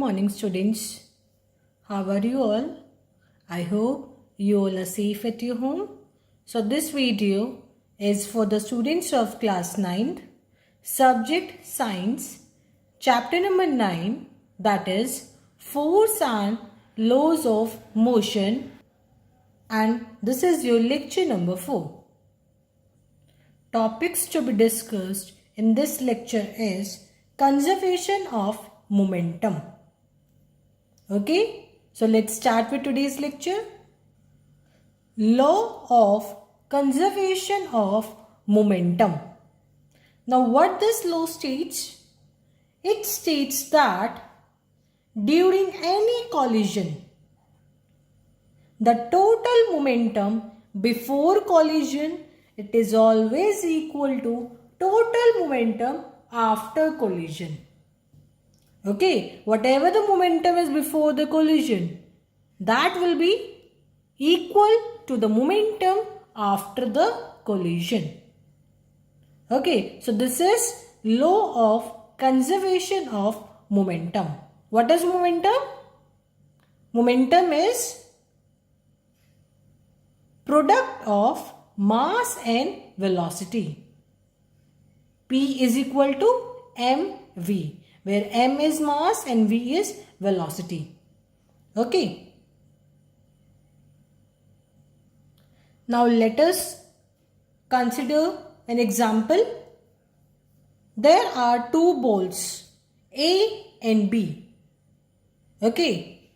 Morning students, how are you all? I hope you all are safe at your home. So this video is for the students of class 9th, subject science, chapter number 9, that is force and laws of motion, and this is your lecture number 4. Topics to be discussed in this lecture is conservation of momentum. Okay, so let's start with today's lecture. Law of conservation of momentum. Now what this law states? It states that during any collision, the total momentum before collision, it is always equal to total momentum after collision. Okay, whatever the momentum is before the collision, that will be equal to the momentum after the collision. Okay, so this is law of conservation of momentum. What is momentum? Momentum is product of mass and velocity. P is equal to mv, where m is mass and v is velocity. Okay. Now let us consider an example. There are two balls, A and B. Okay.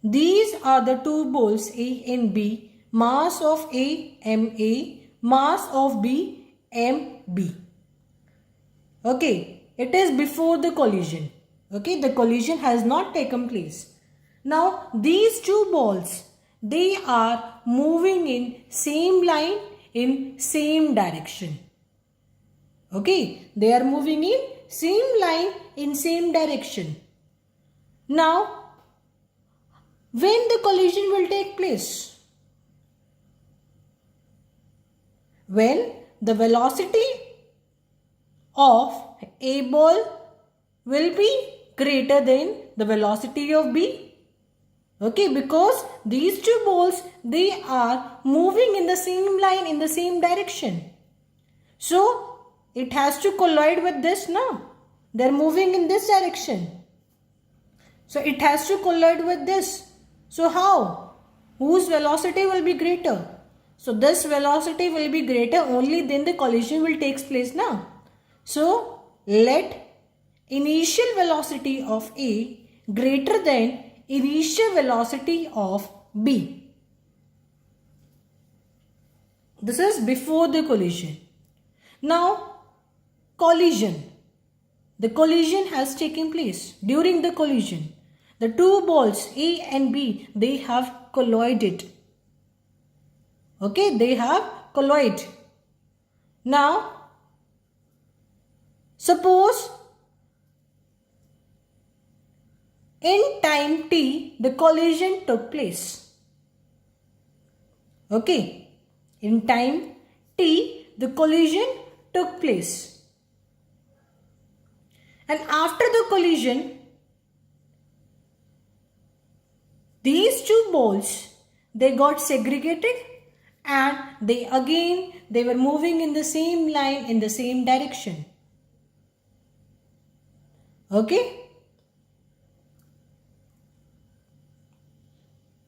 These are the two balls A and B. Mass of A, ma, mass of B, mb. Okay. It is before the collision. Okay, the collision has not taken place. Now, these two balls, they are moving in same line, in same direction. Okay, they are moving in same line, in same direction. Now, when the collision will take place? When the velocity of A ball will be greater than the velocity of B. Okay, because these two balls, they are moving in the same line, in the same direction. So, it has to collide with this now. They are moving in this direction. So, it has to collide with this. So, how? Whose velocity will be greater? So, this velocity will be greater only then the collision will take place now. So, let initial velocity of A greater than initial velocity of B. This is before the collision. Now, collision. The collision has taken place. During the collision, the two balls A and B, they have collided. Okay, they have collided. Now, suppose in time t, the collision took place. Okay, in time t, the collision took place. And after the collision, these two balls, they got segregated and they were moving in the same line, in the same direction. Okay.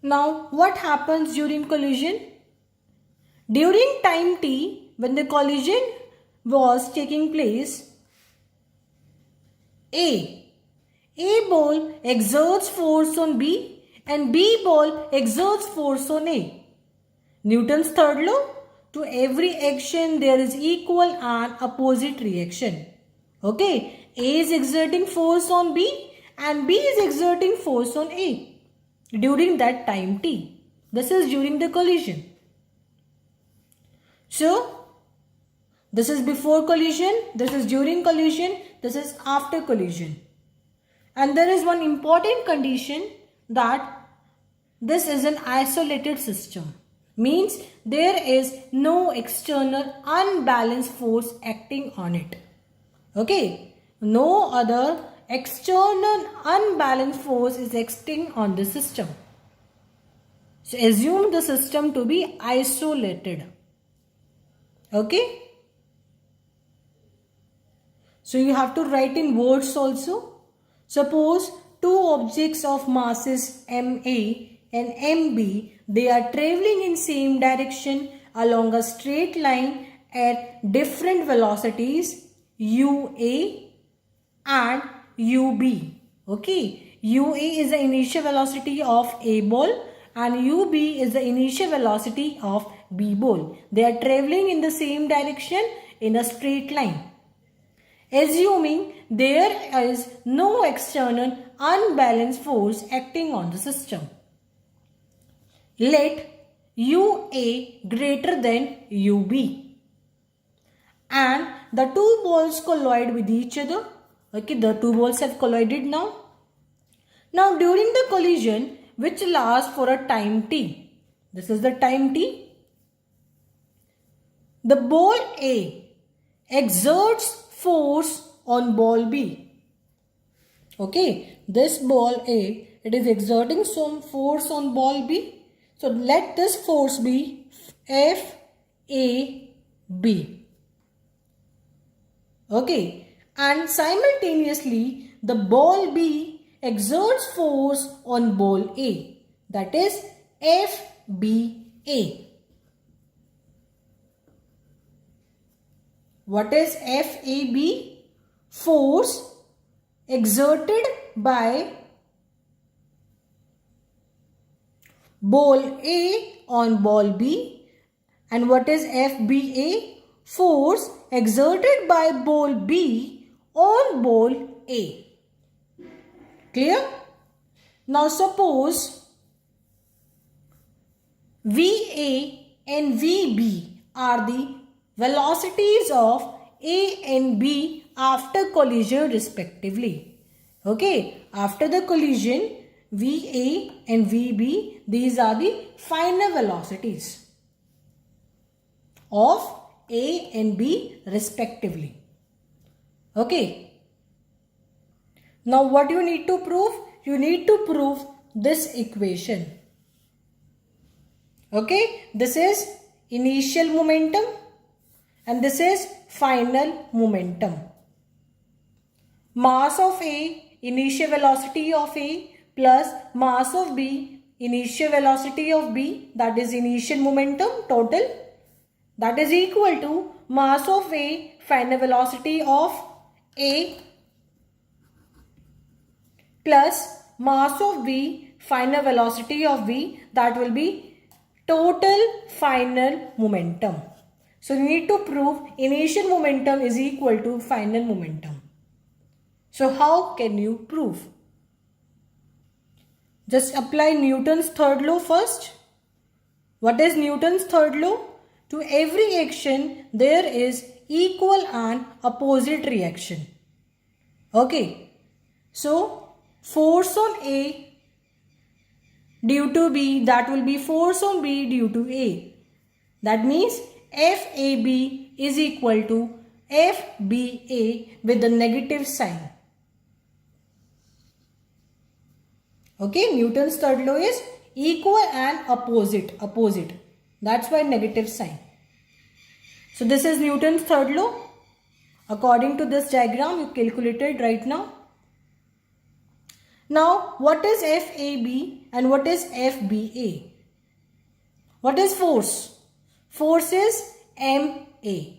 Now, what happens during collision? During time t, when the collision was taking place, A ball exerts force on B and B ball exerts force on A. Newton's third law, to every action there is equal and opposite reaction. Okay. A is exerting force on B and B is exerting force on A during that time t. This is during the collision. So, this is before collision, this is during collision, this is after collision. And there is one important condition, that this is an isolated system. Means there is no external unbalanced force acting on it. Okay. No other external unbalanced force is acting on the system. So assume the system to be isolated. Okay. So you have to write in words also. Suppose two objects of masses MA and MB, they are traveling in same direction along a straight line at different velocities UA and UB. Okay, UA is the initial velocity of A ball and UB is the initial velocity of B ball. They are traveling in the same direction in a straight line. Assuming there is no external unbalanced force acting on the system. Let UA greater than UB and the two balls collide with each other. Okay, the two balls have collided now. Now during the collision, which lasts for a time t, this is the time t, the ball A exerts force on ball B. Okay, this ball A, it is exerting some force on ball B. So let this force be FAB. Okay, and simultaneously the ball B exerts force on ball A, that is FBA. What is FAB? Force exerted by ball A on ball B. And what is FBA? Force exerted by ball B on ball A. Clear? Now suppose VA and VB are the velocities of A and B after collision respectively. Okay, after the collision, VA and VB, these are the final velocities of A and B respectively. Okay. Now what you need to prove? You need to prove this equation. Okay, this is initial momentum and this is final momentum. Mass of A, initial velocity of A plus mass of B, initial velocity of B, that is initial momentum total, that is equal to mass of A, final velocity of A plus mass of B, final velocity of B, that will be total final momentum. So you need to prove initial momentum is equal to final momentum. So how can you prove? Just apply Newton's third law first. What is Newton's third law? To every action there is equal and opposite reaction. Okay. So force on A due to B, that will be force on B due to A. That means FAB is equal to FBA with the negative sign. Okay, Newton's third law is equal and opposite. That's why negative sign. So this is Newton's third law. According to this diagram, you calculated right now. Now, what is FAB and what is FBA? What is force? Force is MA.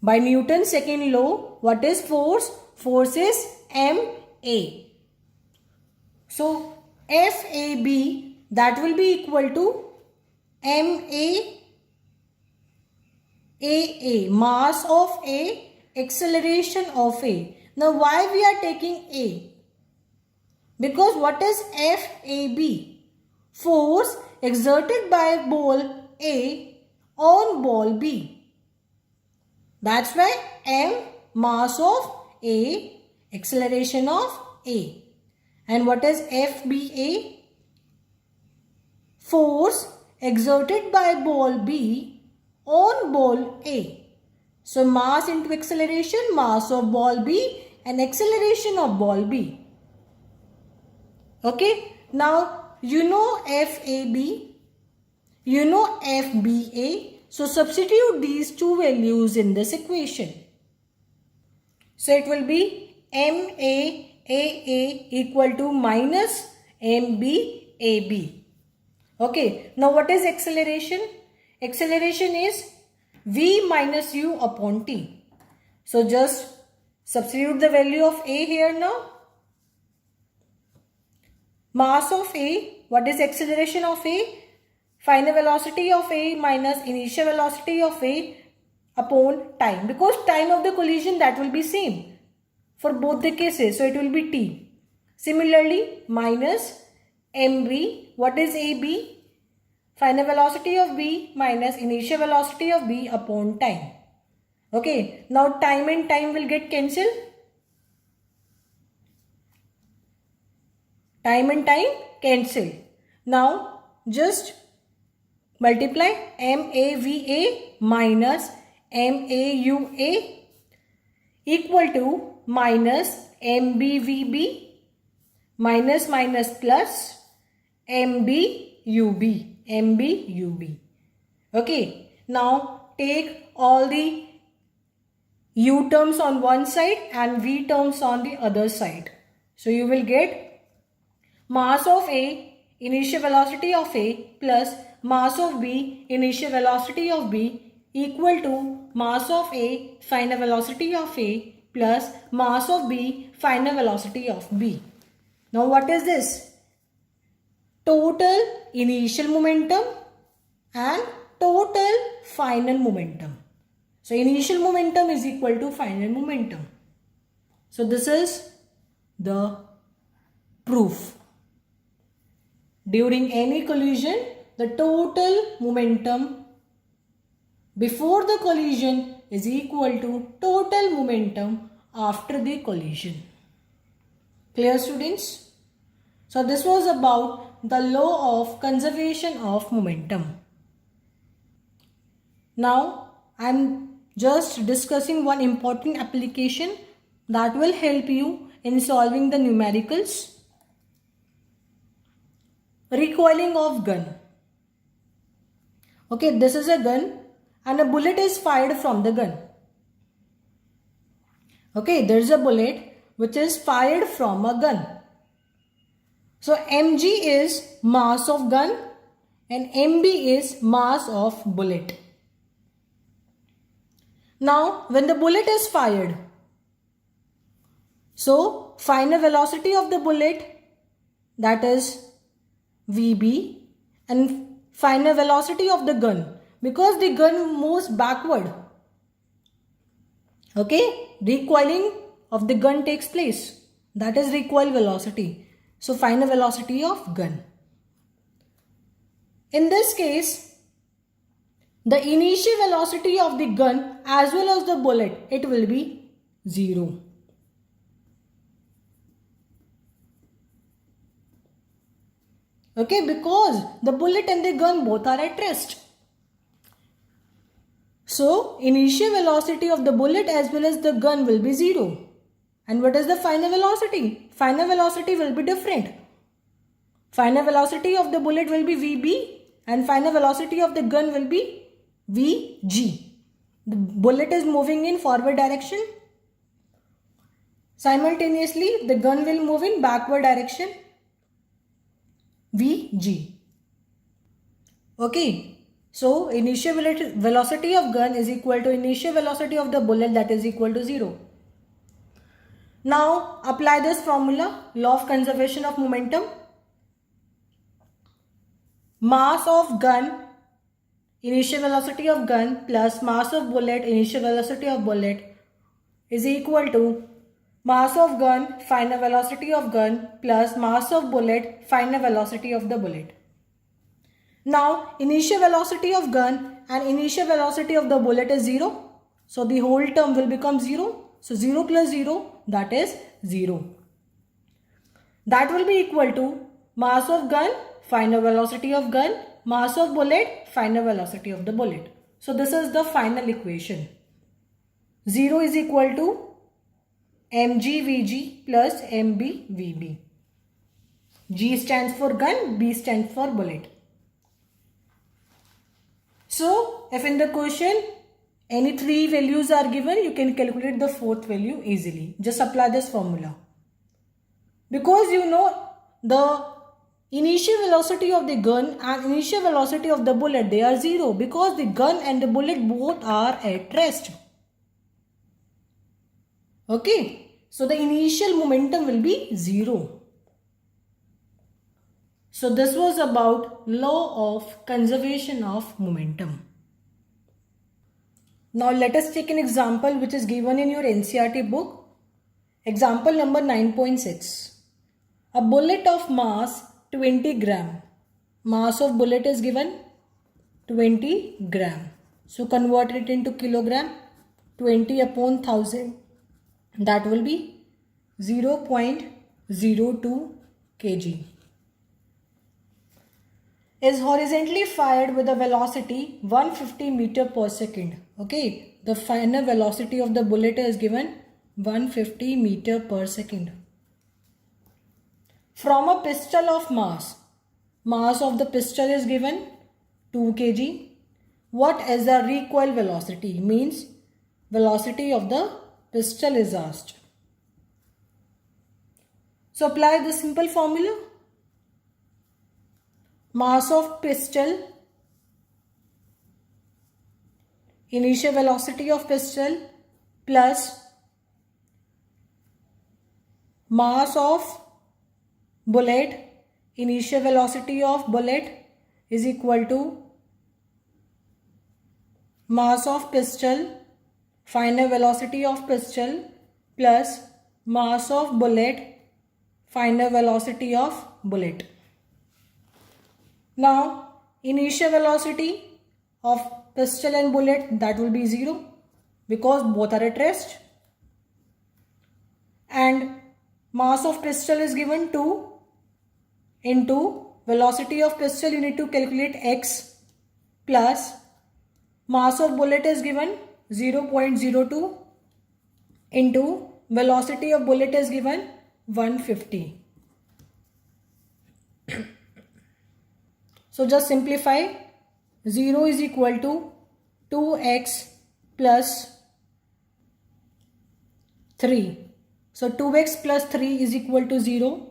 By Newton's second law, what is force? Force is MA. So, FAB, that will be equal to MA, mass of A, acceleration of A. Now, why we are taking A? Because what is FAB? Force exerted by ball A on ball B. That's why M, mass of A, acceleration of A. And what is FBA? Force exerted by ball B on ball A. So mass into acceleration, mass of ball B and acceleration of ball B. Okay. Now you know FAB, you know FBA. So substitute these two values in this equation. So it will be MAAA equal to minus MBAB. Okay. Now what is acceleration? Acceleration is V minus U upon T. So just substitute the value of A here now. Mass of A, what is acceleration of A? Final velocity of A minus initial velocity of A upon time. Because time of the collision, that will be same for both the cases. So it will be T. Similarly, minus MB, what is AB? Final velocity of B minus initial velocity of B upon time. Okay. Now time and time will get cancelled. Time and time cancel. Now just multiply MAVA minus MAUA equal to minus MBVB minus plus MBUB. Okay. Now take all the U terms on one side and V terms on the other side. So you will get mass of A, initial velocity of A plus mass of B, initial velocity of B equal to mass of A, final velocity of A plus mass of B, final velocity of B. Now what is this? Total initial momentum and total final momentum. So initial momentum is equal to final momentum. So this is the proof. During any collision, the total momentum before the collision is equal to total momentum after the collision. Clear, students? So this was about the law of conservation of momentum. Now I am just discussing one important application that will help you in solving the numericals. Recoiling of gun. Okay, this is a gun and a bullet is fired from the gun. Okay, there is a bullet which is fired from a gun. So mg is mass of gun and mb is mass of bullet. Now when the bullet is fired, so final velocity of the bullet, that is Vb, and final velocity of the gun, because the gun moves backward. Okay, recoiling of the gun takes place. That is recoil velocity. So final velocity of gun. In this case, the initial velocity of the gun as well as the bullet, it will be 0. Okay, because the bullet and the gun both are at rest. So initial velocity of the bullet as well as the gun will be 0. And what is the final velocity? Final velocity will be different. Final velocity of the bullet will be Vb and final velocity of the gun will be Vg. The bullet is moving in forward direction. Simultaneously, the gun will move in backward direction. Vg. Okay. So initial velocity of gun is equal to initial velocity of the bullet, that is equal to 0. Now apply this formula, law of conservation of momentum. Mass of gun, initial velocity of gun plus mass of bullet, initial velocity of bullet is equal to mass of gun, final velocity of gun plus mass of bullet, final velocity of the bullet. Now initial velocity of gun and initial velocity of the bullet is 0. So the whole term will become 0. So 0 plus 0, that is 0. That will be equal to mass of gun, final velocity of gun, mass of bullet, final velocity of the bullet. So this is the final equation. 0 is equal to mgvg plus mbvb. G stands for gun, B stands for bullet. So, if in the question any 3 values are given, you can calculate the 4th value easily. Just apply this formula. Because you know the initial velocity of the gun and initial velocity of the bullet, they are 0 because the gun and the bullet both are at rest. Okay, so the initial momentum will be 0. So this was about law of conservation of momentum. Now let us take an example which is given in your NCERT book. Example number 9.6. A bullet of mass 20 gram. Mass of bullet is given 20 gram. So convert it into kilogram. 20 upon 1000. That will be 0.02 kg. Is horizontally fired with a velocity 150 meter per second. Okay, the final velocity of the bullet is given 150 meter per second. From a pistol of mass of the pistol is given 2 kg. What is the recoil velocity? Means velocity of the pistol is asked. So apply the simple formula. Mass of pistol, initial velocity of pistol plus mass of bullet, initial velocity of bullet is equal to mass of pistol, final velocity of pistol plus mass of bullet, final velocity of bullet. Now, initial velocity of pistol and bullet, that will be 0 because both are at rest. And mass of pistol is given 2 into velocity of pistol, you need to calculate x plus mass of bullet is given 0.02 into velocity of bullet is given 150. So just simplify. 0 is equal to 2x plus 3. So 2x plus 3 is equal to 0.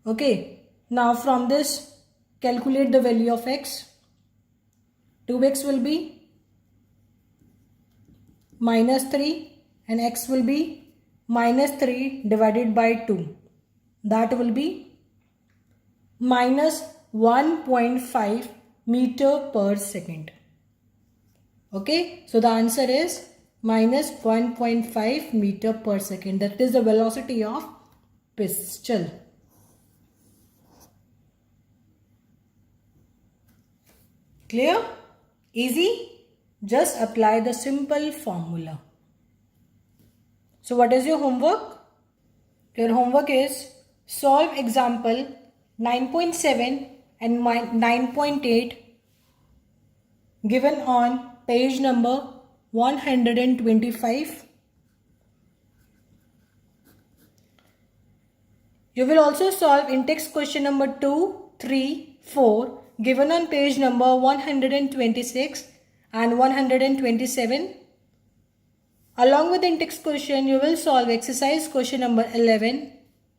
Okay. Now from this calculate the value of x. 2x will be minus 3 and x will be minus 3 divided by 2. That will be minus 1.5 meter per second. Okay, so the answer is minus 1.5 meter per second. That is the velocity of pistol. Clear? Easy? Just apply the simple formula. So what is your homework? Your homework is solve example 9.7 and 9.8 given on page number 125. You will also solve in-text question number 2, 3, 4 given on page number 126 and 127. Along with the in-text question, you will solve exercise question number 11,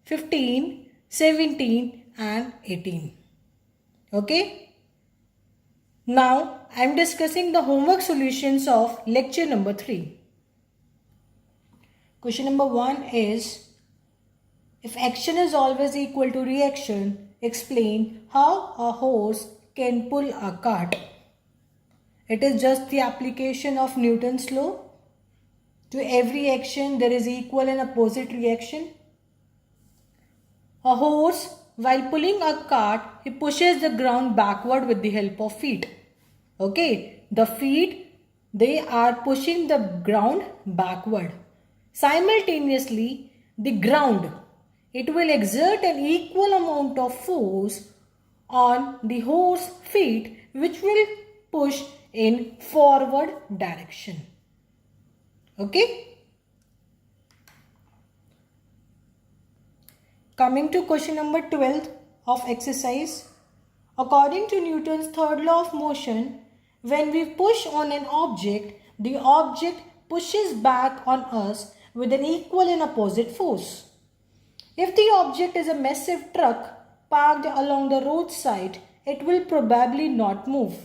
15, 17 and 18. Okay. Now, I am discussing the homework solutions of lecture number 3. Question number 1 is, if action is always equal to reaction, explain how a horse can pull a cart. It is just the application of Newton's law. To every action, there is equal and opposite reaction. A horse, while pulling a cart, he pushes the ground backward with the help of feet. Okay, the feet, they are pushing the ground backward. Simultaneously, the ground, it will exert an equal amount of force on the horse feet which will push in forward direction. Okay. Coming to question number 12 of exercise. According to Newton's third law of motion, when we push on an object, the object pushes back on us with an equal and opposite force. If the object is a massive truck parked along the roadside, it will probably not move.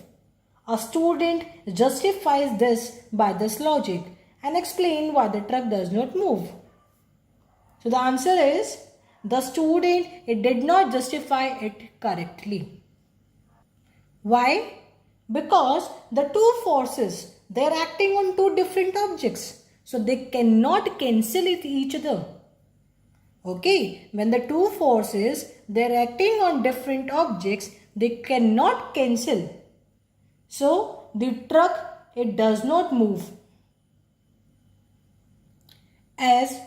A student justifies this by this logic and explain why the truck does not move. So the answer is the student did not justify it correctly. Why? Because the two forces, they are acting on two different objects. So they cannot cancel each other. Okay, when the two forces, they are acting on different objects, they cannot cancel. So the truck, it does not move. As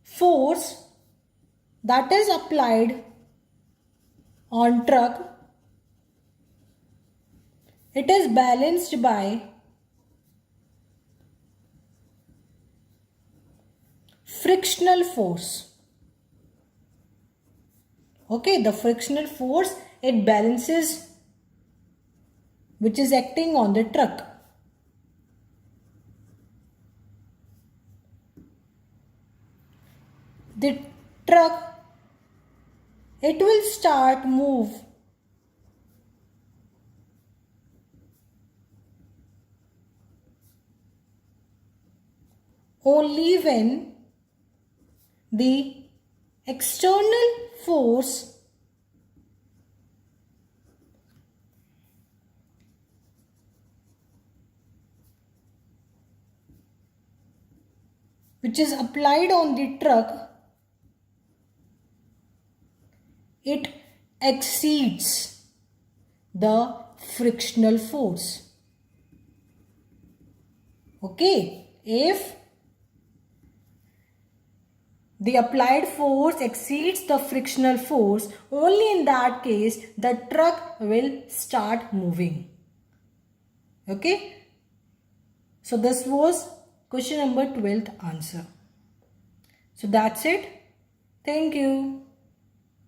force that is applied on truck, it is balanced by frictional force. Okay, the frictional force, it balances which is acting on the truck. The truck, it will start move only when the external force which is applied on the truck, it exceeds the frictional force. Okay, if the applied force exceeds the frictional force, only in that case the truck will start moving. Okay, so this was question number 12th answer. So that's it. Thank you.